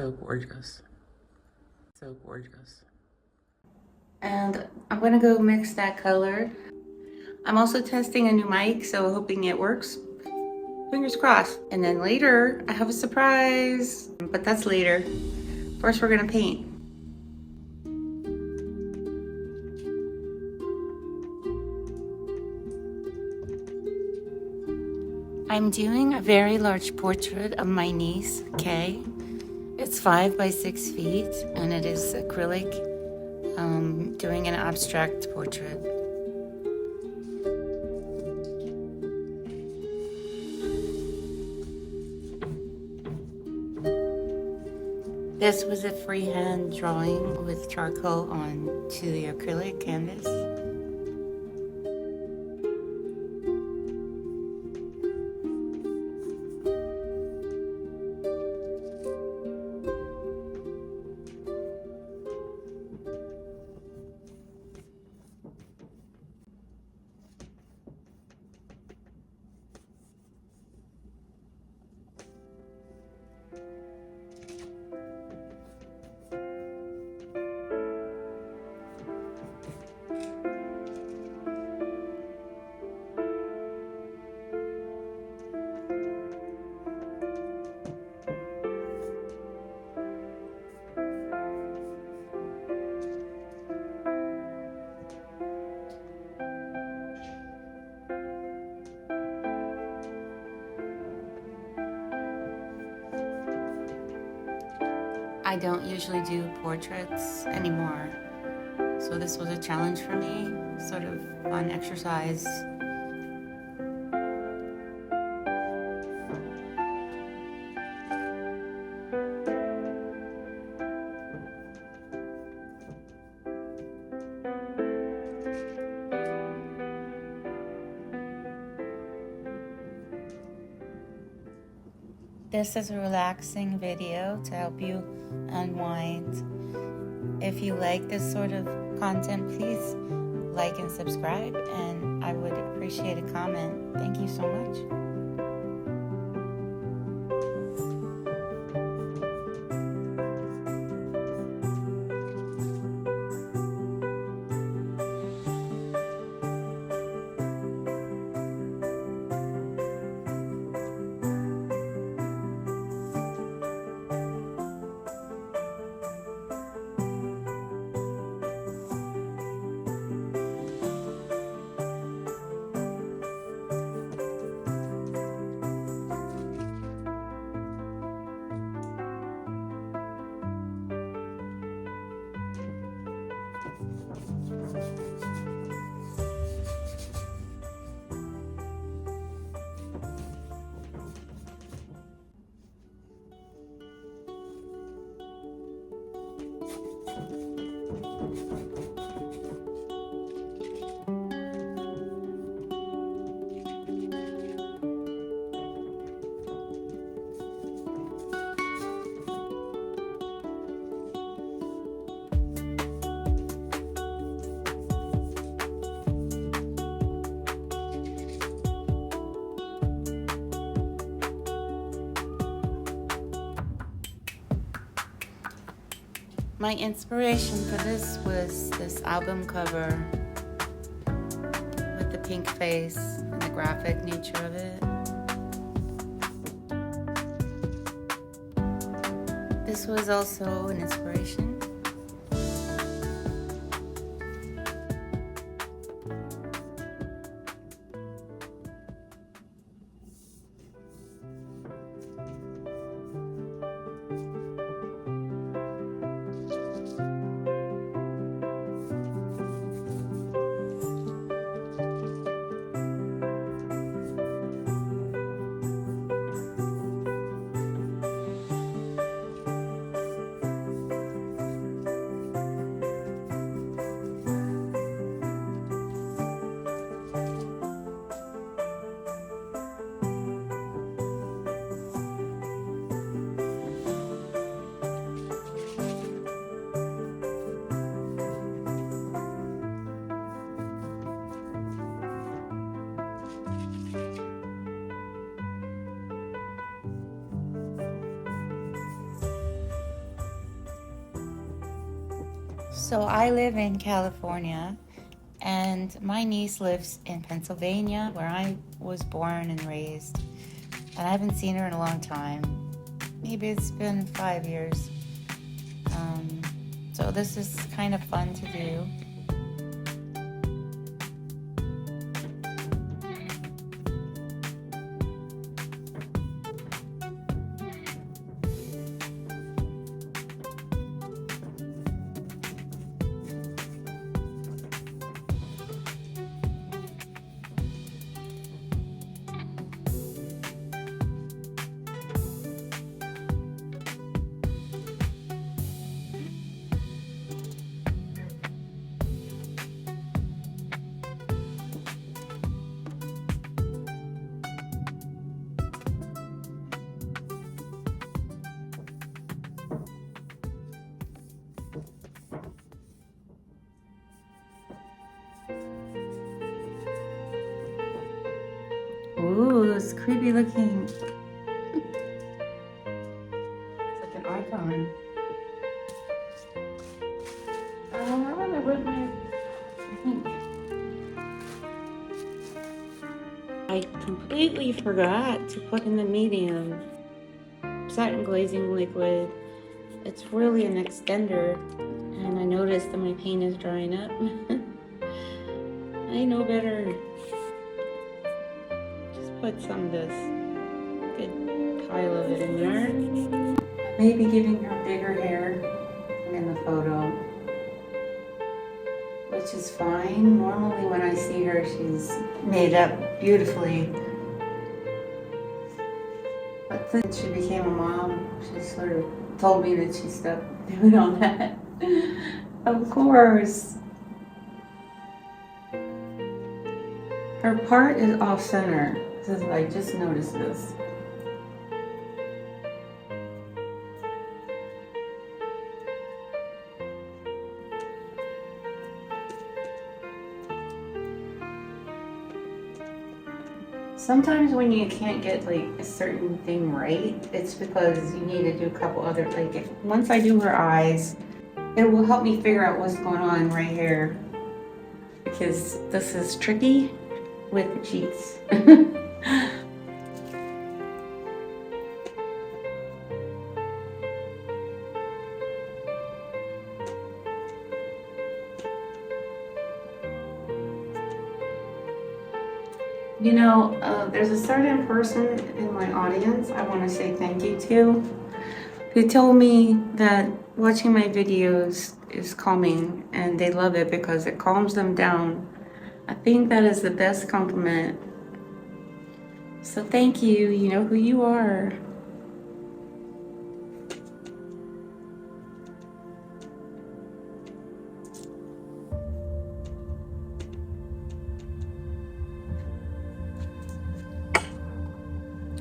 So gorgeous. So gorgeous. And I'm gonna go mix that color. I'm also testing a new mic, so hoping it works. Fingers crossed. And then later, I have a surprise, but that's later. First, we're gonna paint. I'm doing a very large portrait of my niece, Kay. It's 5 by 6 feet, and it is acrylic, doing an abstract portrait. This was a freehand drawing with charcoal onto the acrylic canvas. I don't usually do portraits anymore, so this was a challenge for me, sort of fun exercise. This is a relaxing video to help you unwind. If you like this sort of content, please like and subscribe, and I would appreciate a comment. Thank you so much. My inspiration for this was this album cover with the pink face and the graphic nature of it. This was also an inspiration. So I live in California, and my niece lives in Pennsylvania, where I was born and raised. And I haven't seen her in a long time. Maybe it's been 5 years. So this is kind of fun to do. Ooh, it's creepy looking. It's like an icon. I don't know what I completely forgot to put in the medium satin glazing liquid. It's really an extender, and I noticed that my paint is drying up. I know better. Just put some of this good pile of it in there. Maybe giving her bigger hair in the photo, which is fine. Normally when I see her, she's made up beautifully. But since she became a mom, she sort of told me that she stopped doing all that. Of course. Her part is off center. I just noticed this. Sometimes when you can't get like a certain thing right, it's because you need to do a couple other, once I do her eyes, it will help me figure out what's going on right here. Because this is tricky with the cheeks. You know, there's a certain person in my audience I want to say thank you to, who told me that watching my videos is calming and they love it because it calms them down. I think that is the best compliment. So thank you. You know who you are.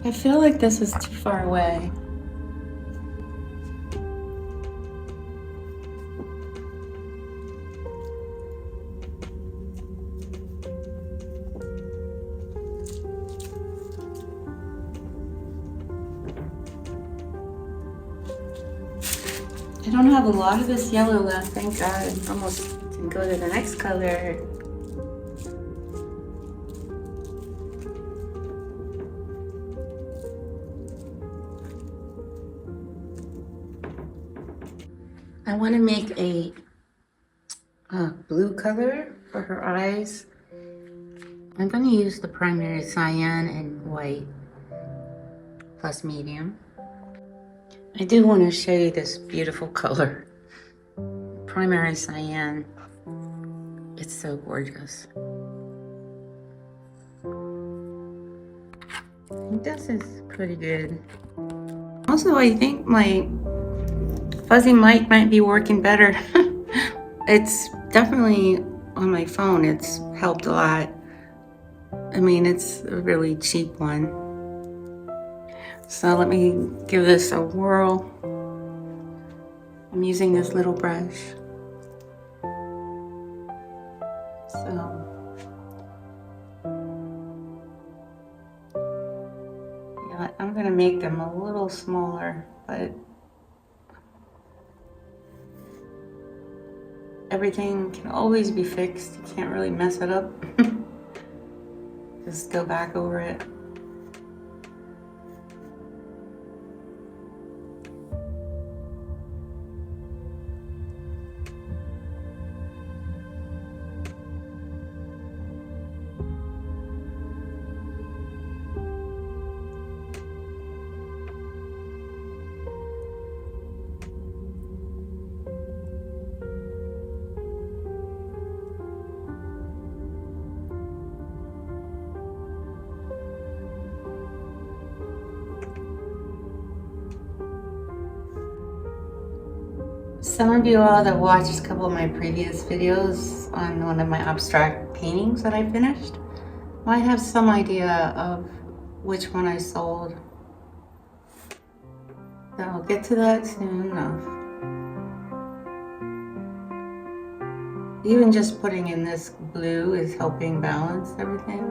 I feel like this is too far away. I don't have a lot of this yellow left, thank God. Almost can go to the next color. I want to make a blue color for her eyes. I'm going to use the primary cyan and white plus medium. I do want to show you this beautiful color. Primary cyan. It's so gorgeous. I think this is pretty good. Also, I think my fuzzy mic might be working better. It's definitely on my phone. It's helped a lot. I mean, it's a really cheap one. So let me give this a whirl. I'm using this little brush. So, yeah, I'm gonna make them a little smaller, but everything can always be fixed. You can't really mess it up. Just go back over it. Some of you all that watched a couple of my previous videos on one of my abstract paintings that I finished might have some idea of which one I sold. So I'll get to that soon enough. Even just putting in this blue is helping balance everything.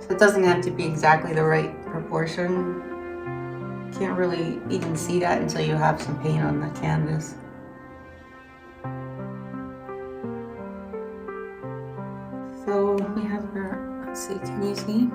So it doesn't have to be exactly the right proportion. You can't really even see that until you have some paint on the canvas. So we have her, let's see, can you see?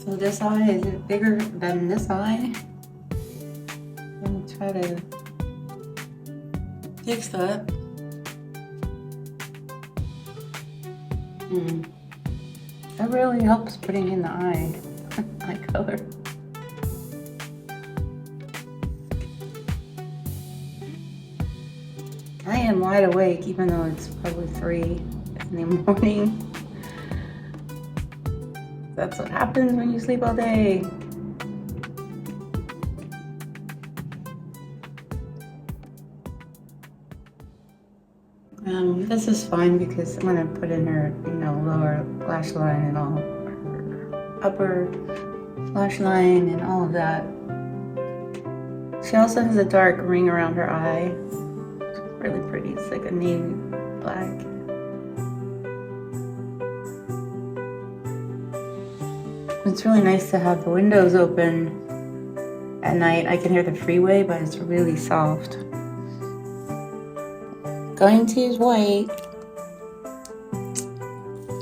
So this eye, is it bigger than this eye? I'm gonna try to fix that. That really helps putting in the eye color. I am wide awake even though it's probably 3 in the morning. That's what happens when you sleep all day. This is fine because I'm gonna put in her, lower lash line and all, her upper lash line and all of that. She also has a dark ring around her eye. It's really pretty. It's like a navy black. It's really nice to have the windows open at night. I can hear the freeway, but it's really soft. Going to use white.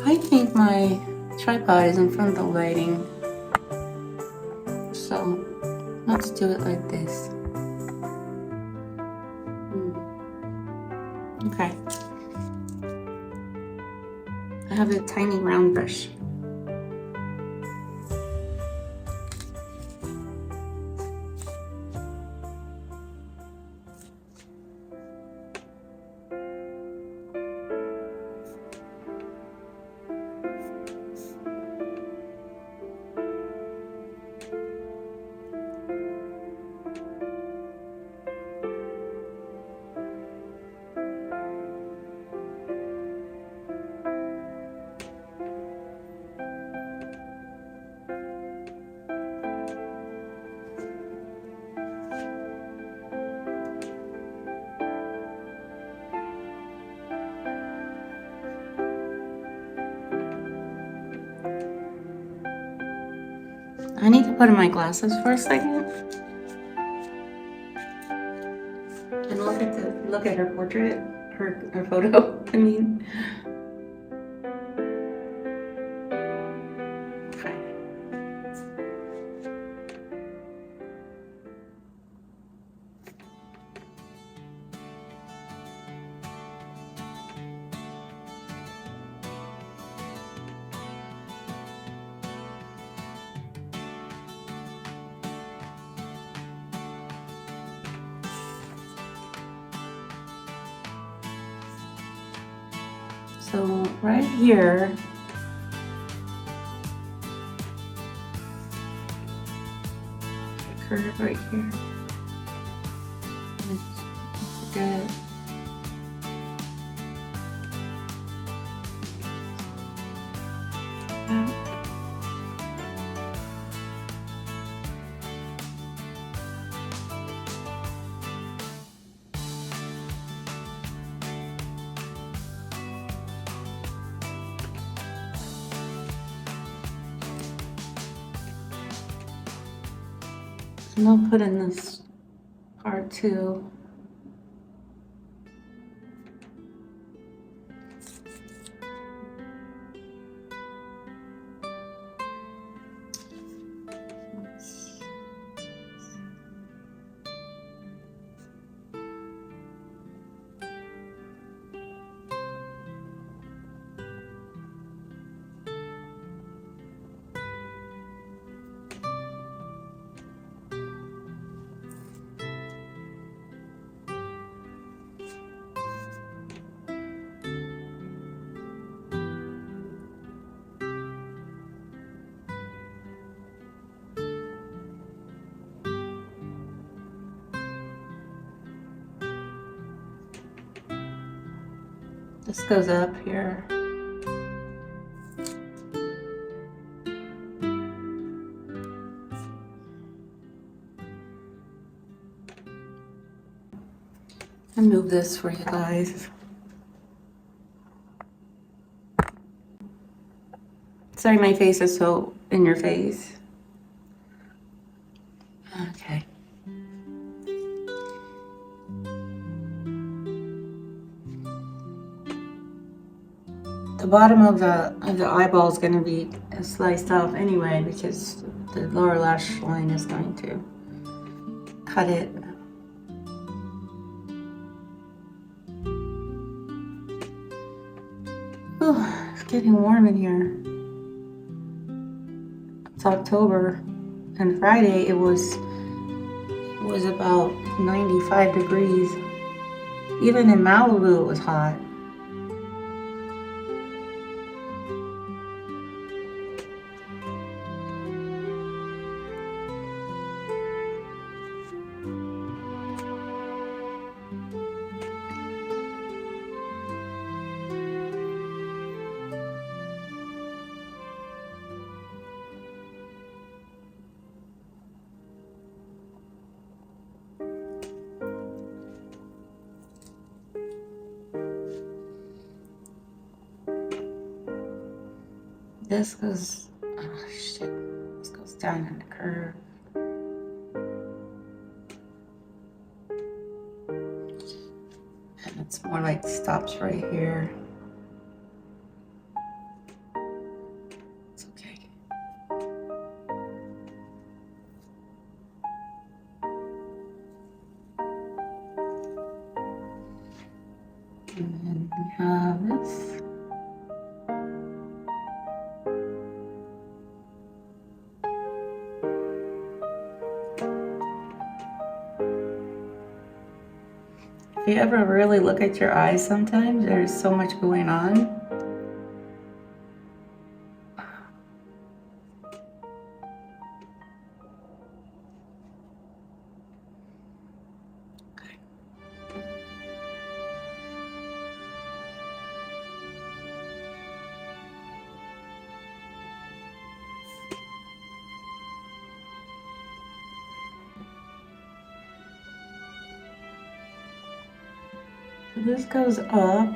I think my tripod is in front of the lighting. So let's do it like this. Okay. I have a tiny round brush. I need to put on my glasses for a second and look at her portrait, her photo. I mean, okay. So right here, curve right here. It's good. And I'll put in this part too. This goes up here. I'll move this for you guys. Sorry, my face is so in your face. Okay. The bottom of the eyeball is going to be sliced off anyway because the lower lash line is going to cut it. Oh, it's getting warm in here. It's October, and Friday it was about 95 degrees. Even in Malibu it was hot. This goes, oh shit, this goes down in the curve. And it's more like stops right here. It's okay. And then we have this. If you ever really look at your eyes sometimes, there's so much going on. So this goes up.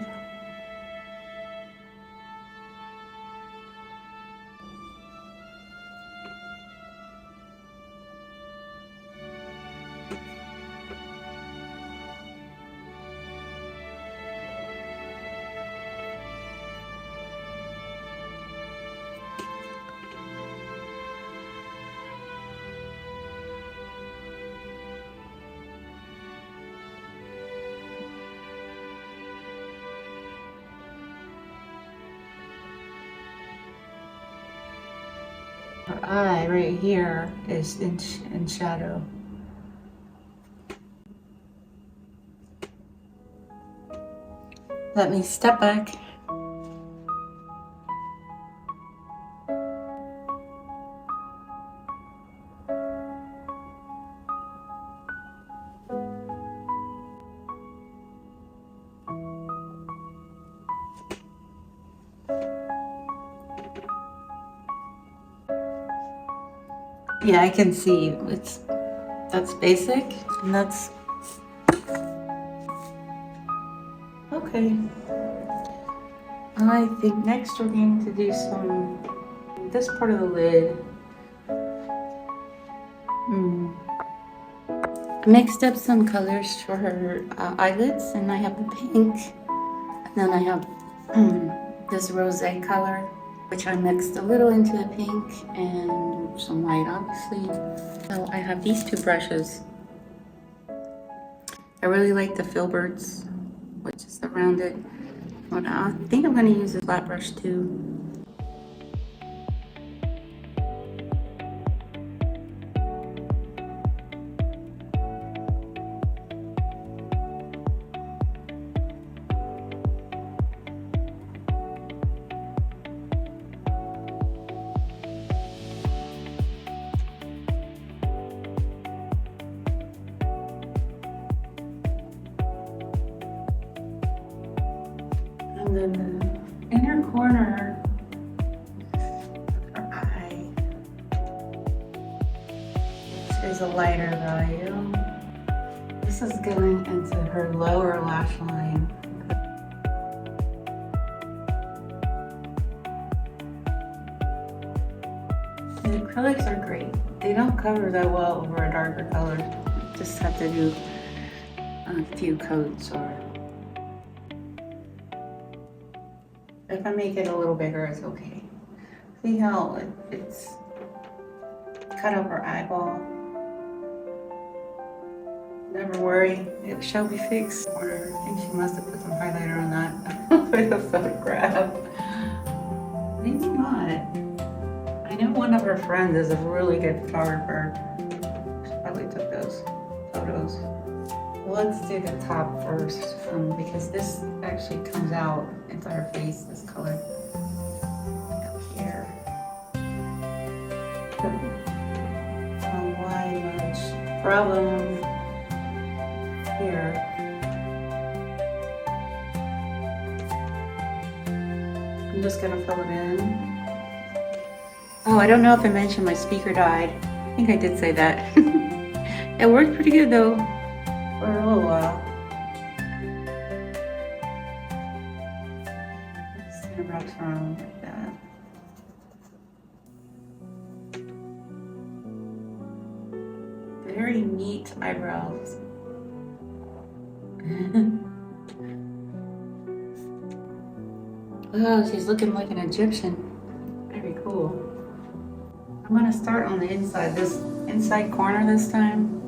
Her eye right here is in shadow. Let me step back. Yeah, I can see that's basic, and that's okay. I think next we're going to do this part of the lid. Mixed up some colors for her eyelids, and I have the pink, and then I have this rosé color, which I mixed a little into the pink and some white, obviously. So I have these two brushes. I really like the filberts, which is the rounded. But I think I'm going to use a flat brush too. And then the inner corner of her eye is a lighter value. This is going into her lower lash line. The acrylics are great. They don't cover that well over a darker color. You just have to do a few coats, or if I make it a little bigger, it's okay. See how it's cut up her eyeball? Never worry, it shall be fixed. Or I think she must have put some highlighter on that with a photograph. Maybe not. I know one of her friends is a really good photographer. She probably took those photos. Let's do the top first, because this actually comes out into her face, this color up here. Why much problem here? I'm just gonna fill it in. Oh, I don't know if I mentioned my speaker died. I think I did say that. It worked pretty good though, for a little while. Just kind of wraps around like that. Very neat eyebrows. Oh, she's looking like an Egyptian. Very cool. I'm gonna start on the inside, this inside corner this time.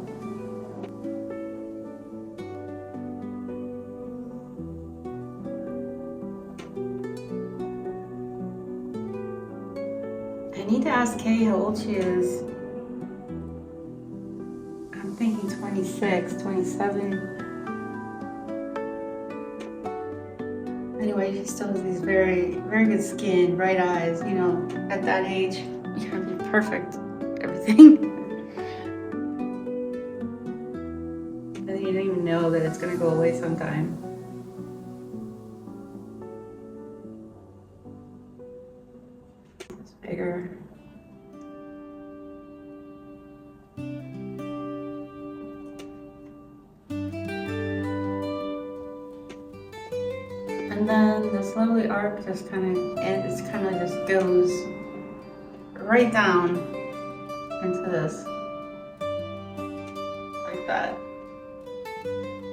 I need to ask Kay how old she is. I'm thinking 26, 27. Anyway, she still has these very, very good skin, bright eyes. You know, at that age, you have to be perfect, everything. And you don't even know that it's gonna go away sometime. It's bigger. And then the slowly arc just kind of just goes right down into this, like that.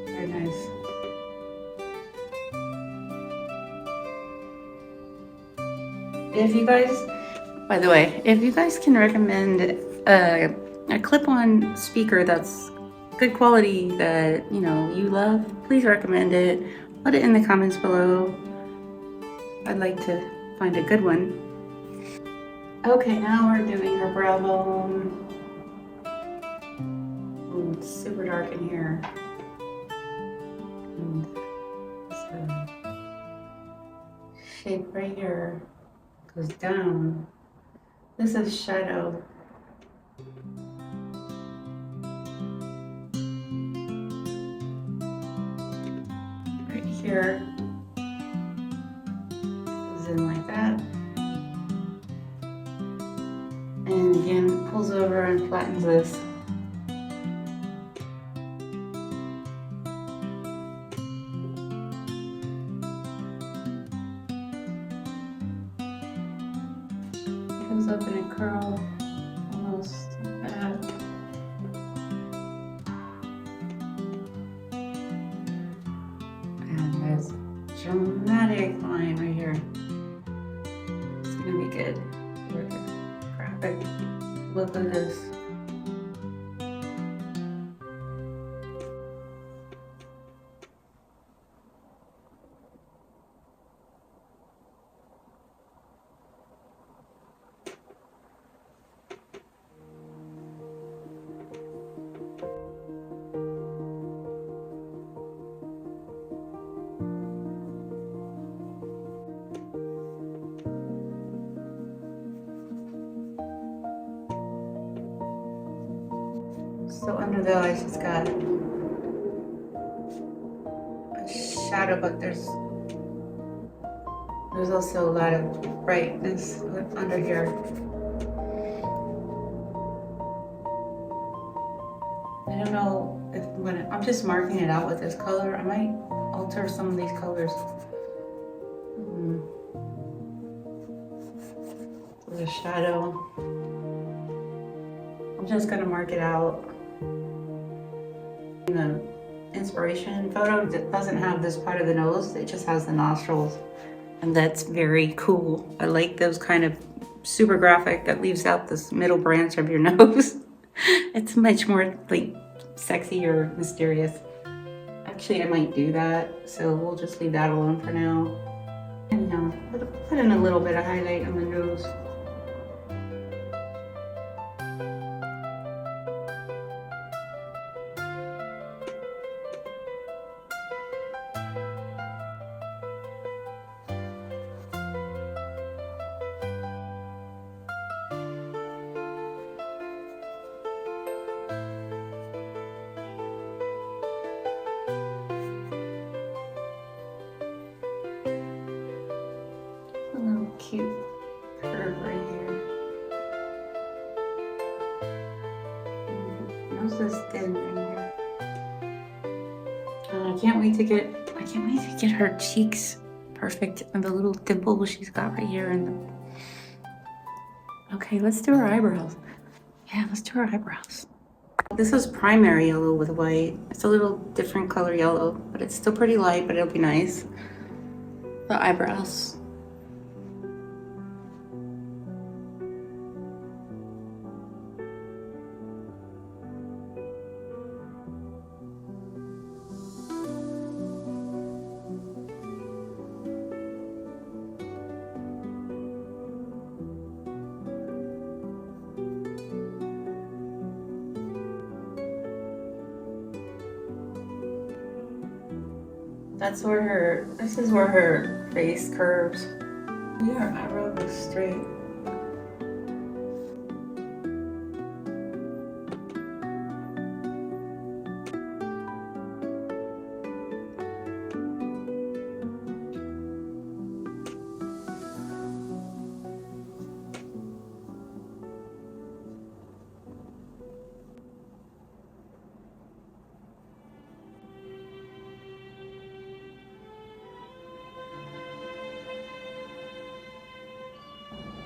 Very nice. If you guys, by the way, if you guys can recommend a clip-on speaker that's good quality that you know you love, please recommend it. Put it in the comments below. I'd like to find a good one. Okay, now we're doing her brow bone. Ooh, it's super dark in here. And this shape right here goes down. This is shadow. Here, goes in like that, and again pulls over then flattens this. Goes up in a curl, almost like that. And there's a dramatic line right here. It's gonna be good. Graphic look of this. So under the eyes, it's got a shadow, but there's also a lot of brightness under here. I don't know if I'm just marking it out with this color. I might alter some of these colors. The shadow. I'm just gonna mark it out. In the inspiration photo, it doesn't have this part of the nose, it just has the nostrils. And that's very cool. I like those kind of super graphic that leaves out this middle branch of your nose. It's much more like sexy or mysterious. Actually, I might do that, so we'll just leave that alone for now. And put in a little bit of highlight on the nose. A little cute curve right here. Nose is thin right here. I can't wait to get her cheeks perfect and the little dimple she's got right here. And okay, let's do her eyebrows. Yeah, let's do her eyebrows. This is primary yellow with white. It's a little different color yellow, but it's still pretty light, but it'll be nice. The eyebrows. This is where her face curves. Yeah, her eyebrow goes straight.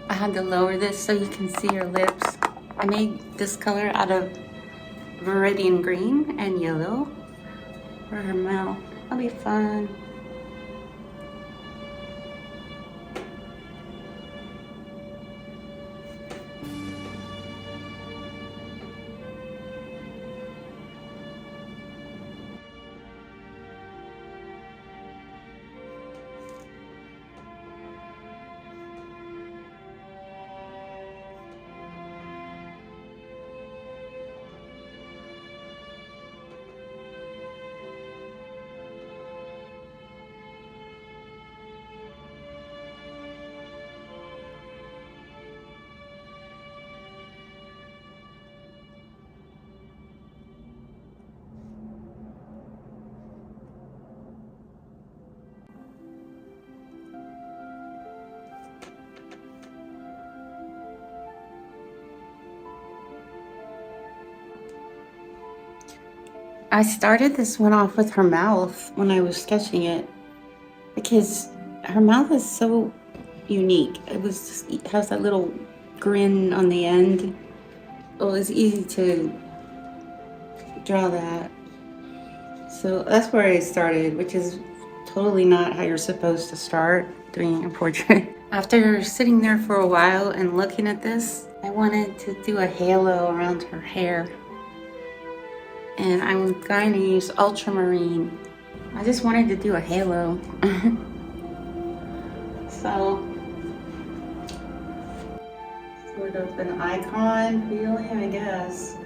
I had to lower this so you can see her lips. I made this color out of Viridian green and yellow for her mouth. That'll be fun. I started this one off with her mouth when I was sketching it because her mouth is so unique. It has that little grin on the end. It was easy to draw that. So that's where I started, which is totally not how you're supposed to start doing a portrait. After sitting there for a while and looking at this, I wanted to do a halo around her hair. And I'm going to use ultramarine. I just wanted to do a halo. So, sort of an icon feeling, I guess.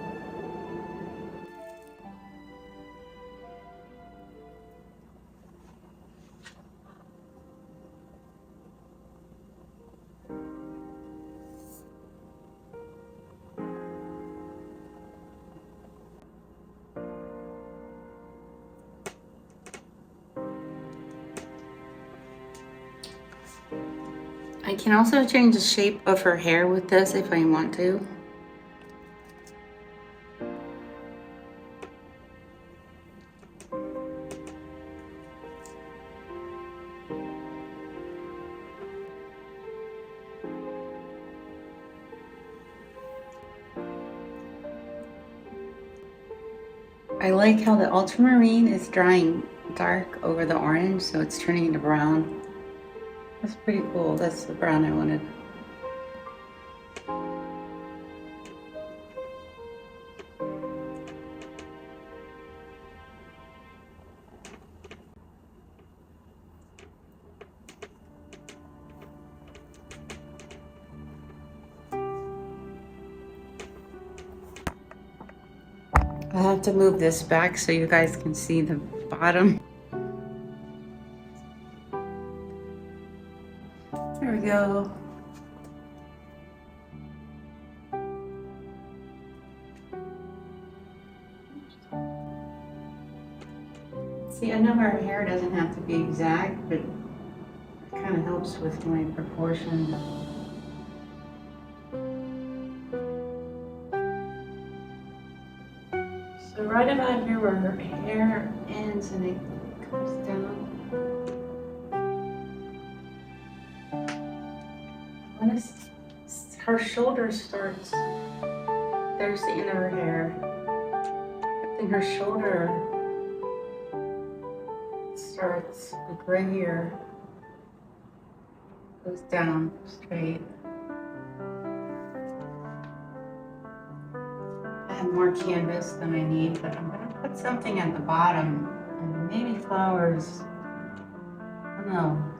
I can also change the shape of her hair with this if I want to. I like how the ultramarine is drying dark over the orange, so it's turning into brown. That's pretty cool. That's the brown I wanted. I have to move this back so you guys can see the bottom. There we go. See, I know her hair doesn't have to be exact, but it kind of helps with my proportion. So right about here where her hair ends and it comes down. When her shoulder starts, there's the end of her hair. But then her shoulder starts like right here, goes down straight. I have more canvas than I need, but I'm gonna put something at the bottom and maybe flowers. I don't know.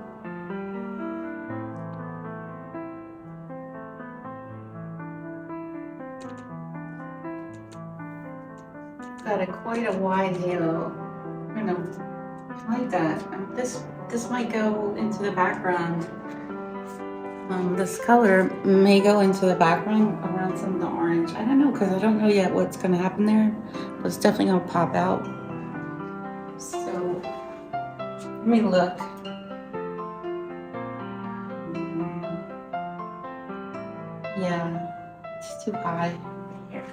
Got quite a wide halo. I don't know. I like that. This might go into the background. This color may go into the background around some of the orange. I don't know, because I don't know yet what's going to happen there, but it's definitely going to pop out. So let me look. Yeah, it's too high. Here.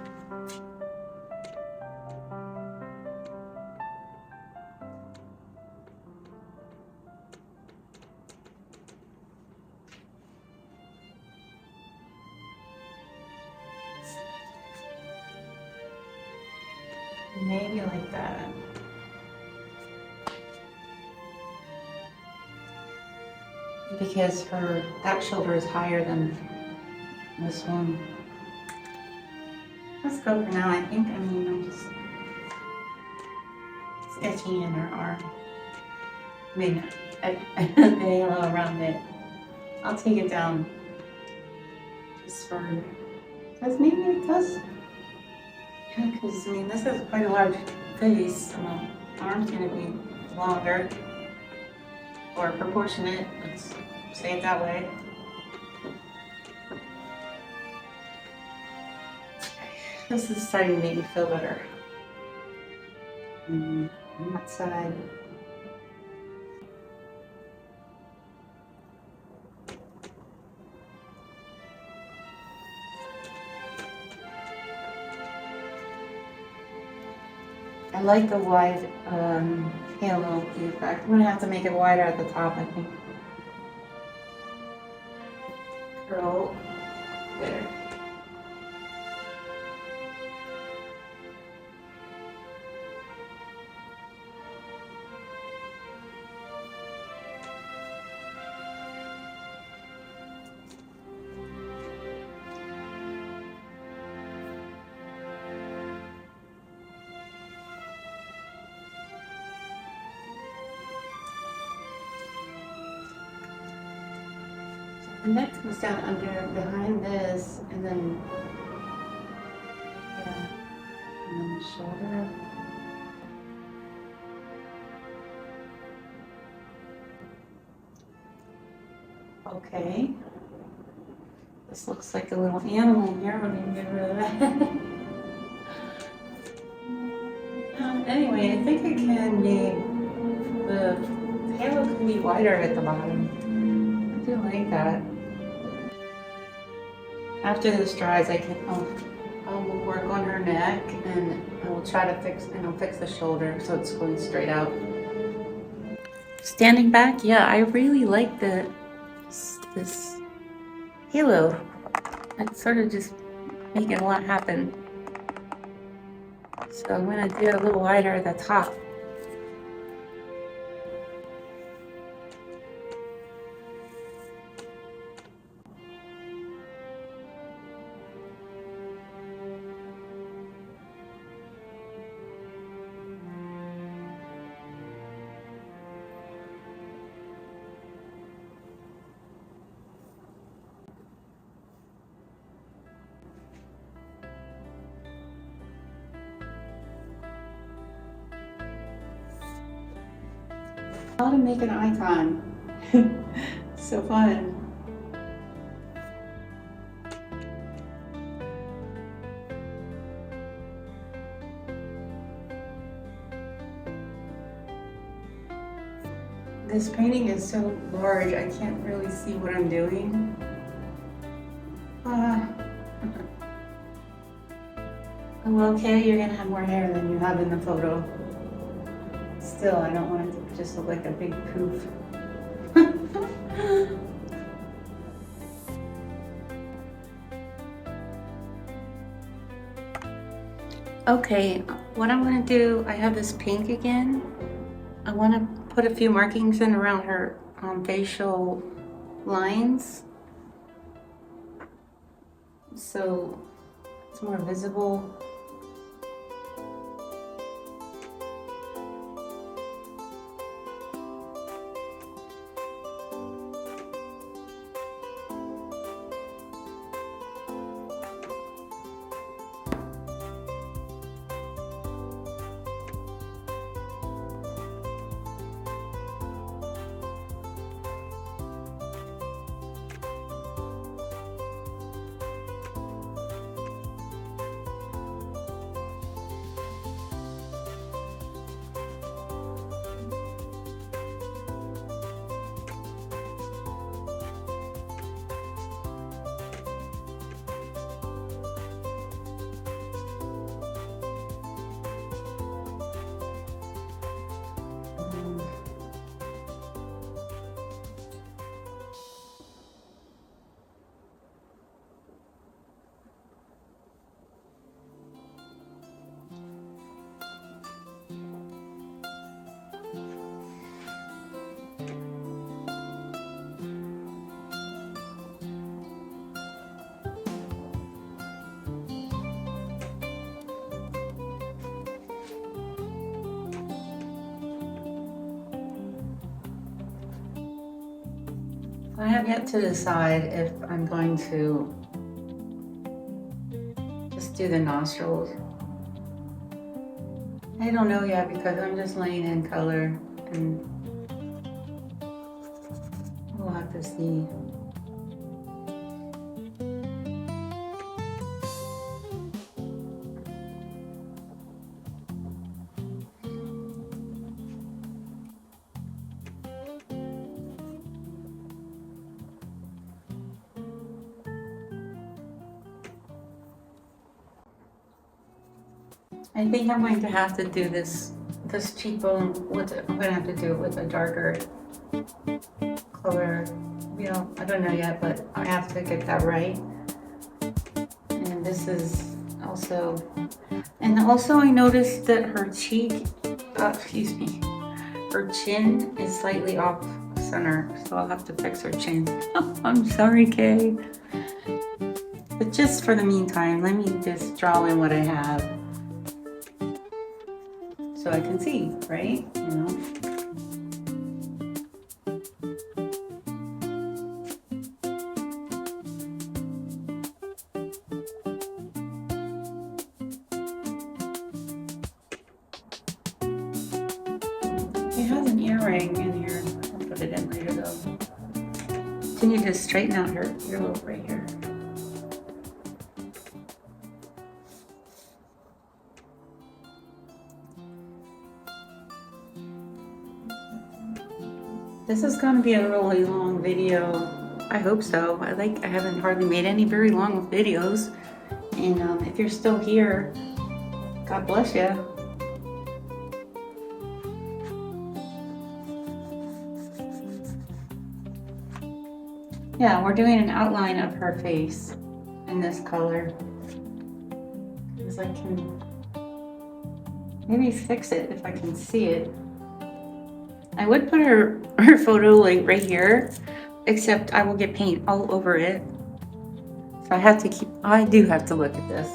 Maybe like that. Because that shoulder is higher than this one. Let's go for now, I think. I mean, I'm just sketching in her arm. I mean, a halo around it. I'll take it down just for, because maybe it does. Yeah, because I mean, this is quite a large face, so my arm's gonna be longer or proportionate. Let's say it that way. This is starting to make me feel better. On that side. I like the wide halo effect. I'm gonna have to make it wider at the top, I think. Curl there. The neck comes down under behind this, and then yeah, and then the shoulder. Okay. This looks like a little animal here. We're gonna get rid of that. Anyway, I think it can be, the halo can be wider at the bottom. I do like that. After this dries, I'll work on her neck, and I will try to fix the shoulder so it's going straight out. Standing back, yeah, I really like this halo. It's sort of just making a lot happen. So I'm gonna do it a little wider at the top. How to make an icon. So fun. This painting is so large, I can't really see what I'm doing. Oh, okay, you're gonna have more hair than you have in the photo. Still, I don't want it to just look like a big poof. Okay, what I'm gonna do, I have this pink again. I want to put a few markings in around her facial lines, so it's more visible. I have yet to decide if I'm going to just do the nostrils. I don't know yet because I'm just laying in color, and we'll have to see. I think I'm going to have to do this cheekbone with I'm gonna have to do it with a darker color. You know, I don't know yet, but I have to get that right. And this is also, and also I noticed that her cheek, excuse me, her chin is slightly off center, so I'll have to fix her chin. Oh, I'm sorry, Kay. But just for the meantime, let me just draw in what I have so I can see, right? You know. It has an earring in here. I'll put it in later though. Continue to straighten out her earlobe right here. This is going to be a really long video. I hope so. I haven't hardly made any very long videos. And if you're still here, God bless you. Yeah, we're doing an outline of her face in this color. Because I can maybe fix it if I can see it. I would put her photo like right here, except I will get paint all over it. So I do have to look at this.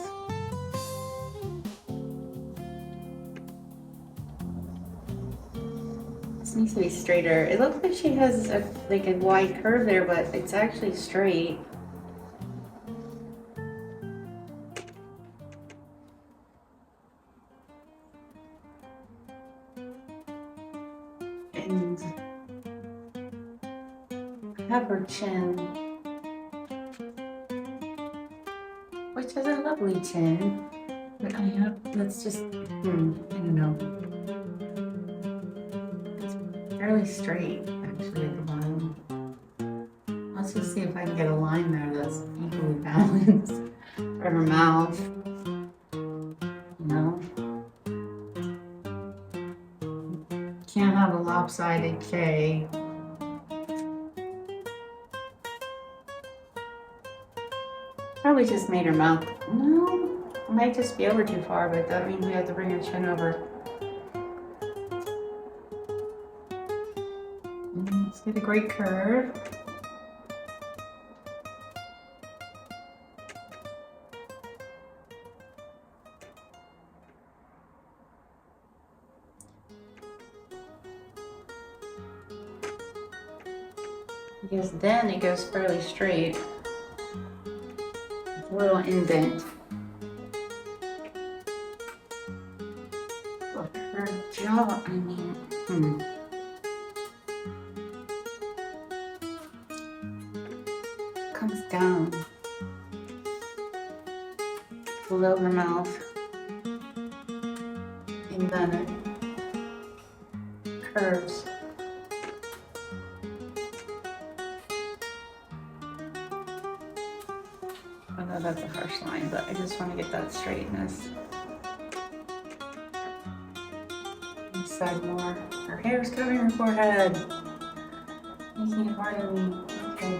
This needs to be straighter. It looks like she has like a wide curve there, but it's actually straight. And I have her chin, which is a lovely chin. But let's just, I don't know. It's fairly straight, actually, at the bottom. Let's just see if I can get a line there that's equally balanced for her mouth. You know? Can't have a lopsided K. Probably just made her mouth. No, it might just be over too far, but that means we have to bring her chin over. And let's get a great curve. Because then it goes fairly straight. A little indent. Look, her jaw, I mean, comes down below her mouth. And then it curves. I know that's a harsh line, but I just want to get that straightness. This side more. Her hair's covering her forehead, making it hard on me. Okay.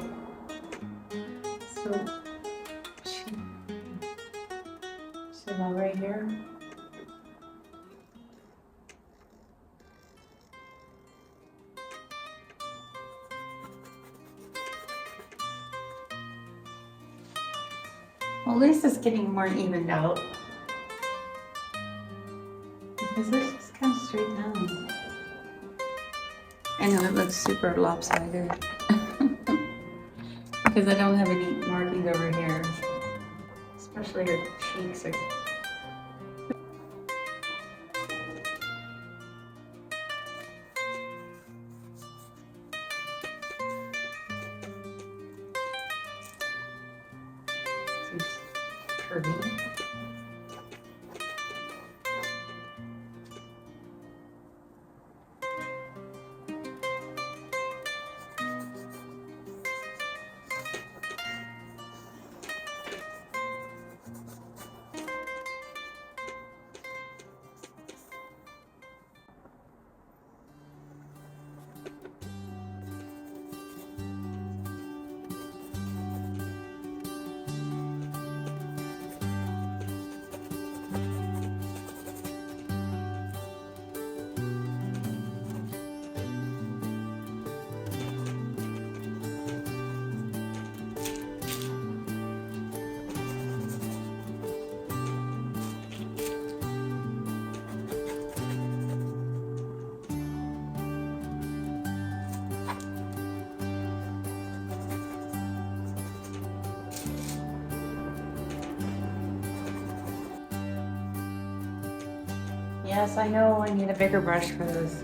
So, about right here. Well, at least it's getting more evened out. Because this just comes straight down. I know it looks super lopsided. Because I don't have any markings over here. Especially her cheeks are. Curvy. Yes, I know I need a bigger brush for this.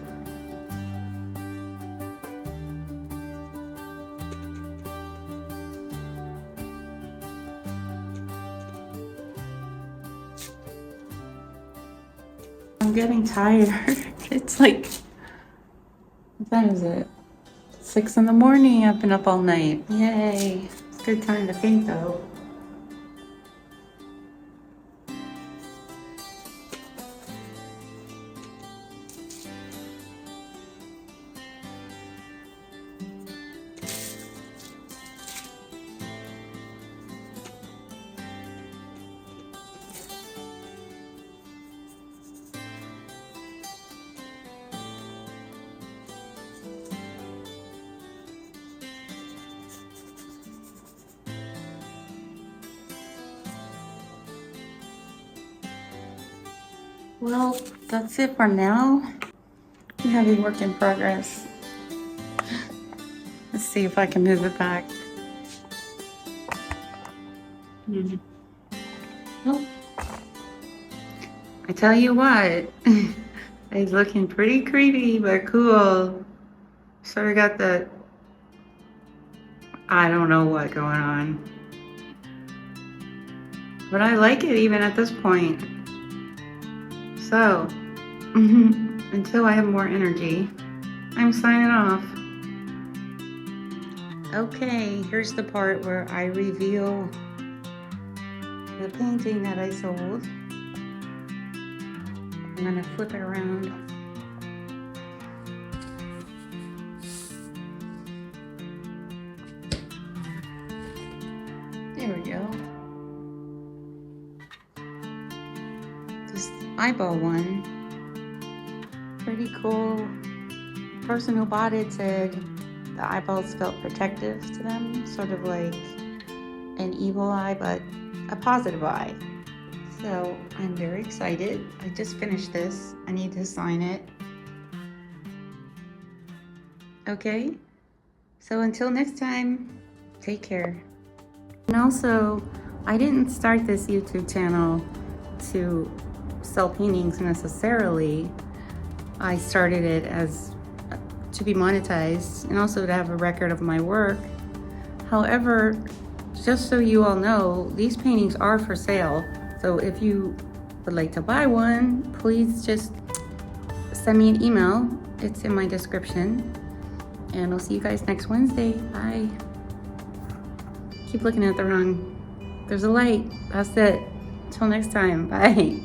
I'm getting tired. It's like, what time is it? 6 in the morning. I've been up all night. Yay. It's a good time to paint though. Well, that's it for now. We have a work in progress. Let's see if I can move it back. Oh. I tell you what, it's looking pretty creepy, but cool. Sort of got the, I don't know what going on. But I like it even at this point. So, until I have more energy, I'm signing off. Okay, here's the part where I reveal the painting that I sold. I'm gonna flip it around. There we go. This eyeball one, pretty cool. The person who bought it said the eyeballs felt protective to them, sort of like an evil eye, but a positive eye. So I'm very excited. I just finished this. I need to sign it. Okay, so until next time, take care. And also, I didn't start this YouTube channel to sell paintings necessarily. I started it as to be monetized and also to have a record of my work. However, just so you all know, these paintings are for sale. So if you would like to buy one, please just send me an email. It's in my description. And I'll see you guys next Wednesday. Bye. Keep looking at the wrong. There's a light. That's it. Till next time. Bye.